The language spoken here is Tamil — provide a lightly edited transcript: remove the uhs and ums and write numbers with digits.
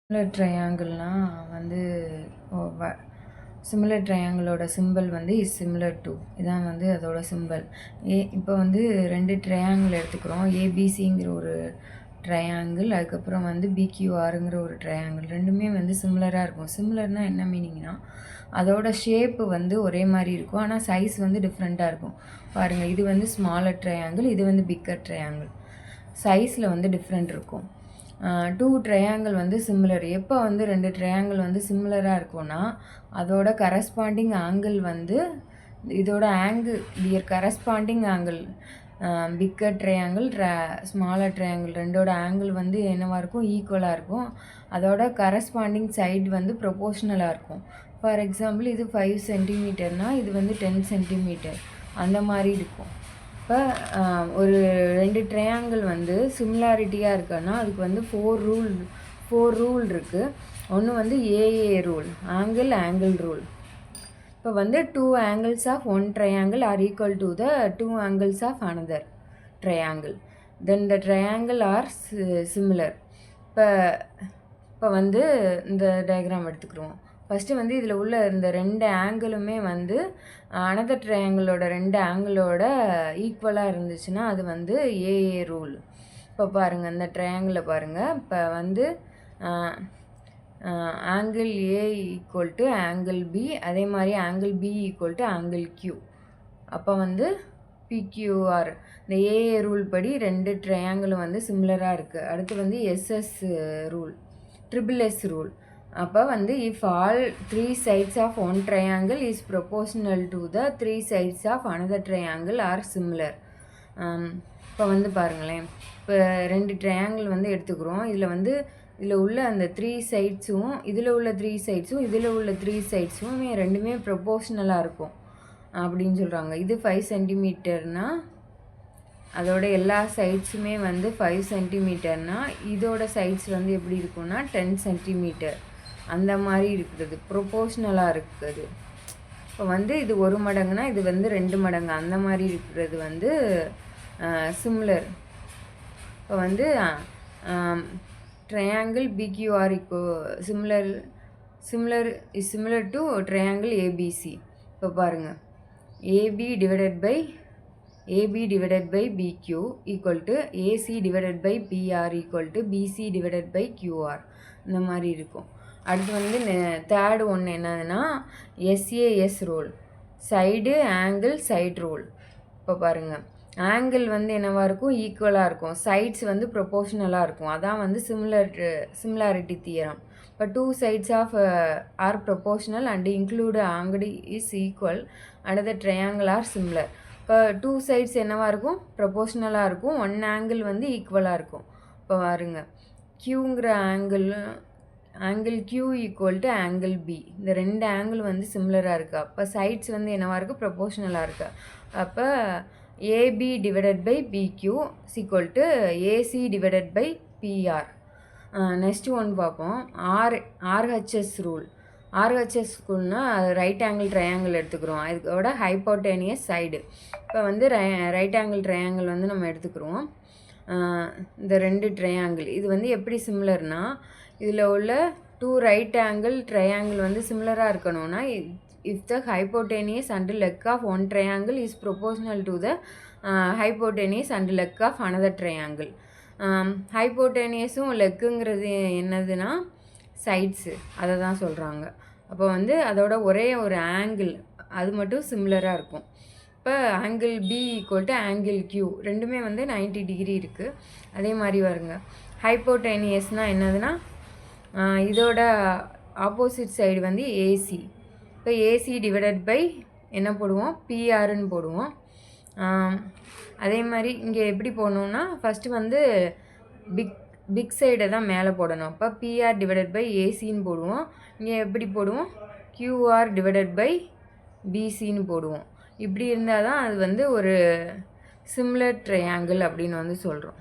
சிமிலர் ட்ரையாங்கிள்னால் வந்து சிமிலர் ட்ரையாங்கிளோட சிம்பிள் வந்து இஸ் சிமிலர் டு இதான் வந்து அதோட சிம்பிள். இப்போ வந்து 2 ட்ரையாங்கிள் எடுத்துக்கிறோம். ஏபிசிங்கிற ஒரு ட்ரையாங்கிள், அதுக்கப்புறம் வந்து பிக்யூஆருங்கிற ஒரு ட்ரையாங்கிள். ரெண்டுமே வந்து சிமிலராக இருக்கும். சிமிலர்னால் என்ன மீனிங்னா அதோட ஷேப்பு வந்து ஒரே மாதிரி இருக்கும், ஆனால் சைஸ் வந்து டிஃப்ரெண்ட்டாக இருக்கும். பாருங்கள், இது வந்து ஸ்மாலர் ட்ரையாங்கிள், இது வந்து பிக்கர் ட்ரையாங்கிள். சைஸில் வந்து டிஃப்ரெண்ட் இருக்கும். 2 ட்ரையாங்கிள் வந்து சிமிலர். எப்போ வந்து 2 ட்ரையாங்கிள் வந்து சிமிலராக இருக்கும்னா அதோட கரஸ்பாண்டிங் ஆங்கிள் வந்து இதோட their corresponding angle bigger triangle smaller triangle ரெண்டோட ஆங்கிள் வந்து என்னவாக இருக்கும், ஈக்குவலாக இருக்கும். அதோட கரஸ்பாண்டிங் சைடு வந்து ப்ரொபோஷ்னலாக இருக்கும். ஃபார் எக்ஸாம்பிள், இது 5 சென்டிமீட்டர்னால் இது வந்து 10 சென்டிமீட்டர் அந்த மாதிரி இருக்கும். இப்போ ஒரு 2 ட்ரையாங்கிள் வந்து சிமிலாரிட்டியாக இருக்குன்னா அதுக்கு வந்து 4 ரூல் இருக்குது. ஒன்று வந்து ஏஏ ரூல், ஆங்கிள் ரூல். இப்போ வந்து 2 angles of one triangle are equal to the 2 angles of another triangle. Then the triangle are similar. இப்போ வந்து இந்த டயக்ராம் எடுத்துக்கிறோம். ஃபஸ்ட்டு வந்து இதில் உள்ள இந்த 2 ஆங்கிளுமே வந்து அனதர் ட்ரையாங்கிளோட 2 ஆங்கிளோட ஈக்குவலாக இருந்துச்சுன்னா அது வந்து ஏஏ ரூல். இப்போ பாருங்கள், இந்த ட்ரையாங்கிளில் பாருங்கள். இப்போ வந்து angle A equal to angle B, அதே மாதிரி angle B equal to angle Q. அப்போ வந்து பிக்யூஆர் இந்த ஏஏ ரூல் படி 2 ட்ரையாங்கிளும் வந்து சிமிலராக இருக்குது. அடுத்து வந்து எஸ்எஸ் ரூல், ட்ரிபிள்-எஸ் ரூல். அப்போ வந்து if all 3 sides of one triangle is proportional to the 3 sides of another triangle are similar. இப்போ வந்து பாருங்களேன், இப்போ 2 ட்ரையாங்கிள் வந்து எடுத்துக்கிறோம். இதில் உள்ள அந்த 3 சைட்ஸும் இதில் உள்ள 3 சைட்ஸும் இதில் உள்ள 3 சைட்ஸுமே ரெண்டுமே ப்ரொபோஷ்னலாக இருக்கும் அப்படின்னு சொல்கிறாங்க. இது 5 சென்டிமீட்டர்னால் அதோட எல்லா சைட்ஸுமே வந்து 5 சென்டிமீட்டர்னால் இதோட சைட்ஸ் வந்து எப்படி இருக்குன்னா 10 சென்டிமீட்டர் அந்த மாதிரி இருக்கிறது, ப்ரொபோஷ்னலாக இருக்குது. இப்போ வந்து இது 1 மடங்குனா இது வந்து 2 மடங்கு அந்த மாதிரி இருக்கிறது வந்து சிமிலர். இப்போ வந்து triangle PQR similar to triangle ABC. இப்போ பாருங்கள், AB divided by PQ equal to AC divided by PR equal to BC divided by QR இந்த மாதிரி இருக்கும். அடுத்து வந்து தேர்டு ஒன்று என்னதுன்னா SAS rule, side angle side rule. இப்போ பாருங்கள், ஆங்கிள் வந்து என்னவாக இருக்கும், ஈக்குவலாக இருக்கும். சைட்ஸ் வந்து ப்ரொபோஷ்னலாக இருக்கும். அதான் வந்து சிமிலாரிட்டி தியரம். இப்போ 2 sides of are proportional and include angle is equal another triangle are similar. இப்போ 2 sides என்னவாக இருக்கும், ப்ரொபோஷ்னலாக இருக்கும். 1 angle வந்து ஈக்குவலாக இருக்கும். இப்போ பாருங்க, கியூங்கிற angle Q equal to angle B. இந்த 2 ஆங்கிள் வந்து சிமிலராக இருக்குது. அப்போ சைட்ஸ் வந்து என்னவாக இருக்குது, ப்ரொபோஷ்னலாக இருக்குது. அப்போ AB divided by PQ equal to AC divided by PR. Next one பார்ப்போம், ஆர்ஹெச்எஸ் ரூல். ஆர்ஹெச்எஸ் ரூல்னால் ரைட் ஆங்கிள் ட்ரையாங்கிள் எடுத்துக்கிறோம். இதோட ஹைப்போட்டேனியஸ் சைடு. இப்போ வந்து ரைட் ஆங்கிள் ட்ரையாங்கிள் வந்து நம்ம எடுத்துக்கிறோம். இந்த 2 ட்ரையாங்கிள் இது வந்து எப்படி சிமிலர்னால் இதில் உள்ள 2 ரைட் ஆங்கிள் ட்ரையாங்கிள் வந்து சிமிலராக இருக்கணும்னா if the hypotenuse and leg of one triangle is proportional to the hypotenuse and leg of another triangle. ஹைப்போட்டேனியஸும் லெக்குங்கிறது என்னதுன்னா சைட்ஸு, அதை தான் சொல்கிறாங்க. அப்போ வந்து அதோட ஒரே ஒரு ஆங்கிள் அது மட்டும் சிமிலராக இருக்கும். இப்போ angle B equal to angle Q ரெண்டுமே வந்து 90 டிகிரி இருக்குது. அதே மாதிரி வருங்க, ஹைப்போட்டேனியஸ்னால் என்னதுன்னா இதோட ஆப்போசிட் சைடு வந்து ஏசி. இப்போ ஏசி டிவைடட் பை என்ன போடுவோம், பிஆர்னு போடுவோம். அதே மாதிரி இங்கே எப்படி போடணுன்னா ஃபஸ்ட்டு வந்து பிக் சைடை தான் மேலே போடணும். அப்போ பிஆர் டிவைடட் பை ஏசின்னு போடுவோம். இங்கே எப்படி போடுவோம், கியூஆர் டிவைடட் பை பிசின்னு போடுவோம். இப்படி இருந்தால் தான் அது வந்து ஒரு சிமிலர் ட்ரையாங்கிள் அப்படின்னு வந்து சொல்கிறோம்.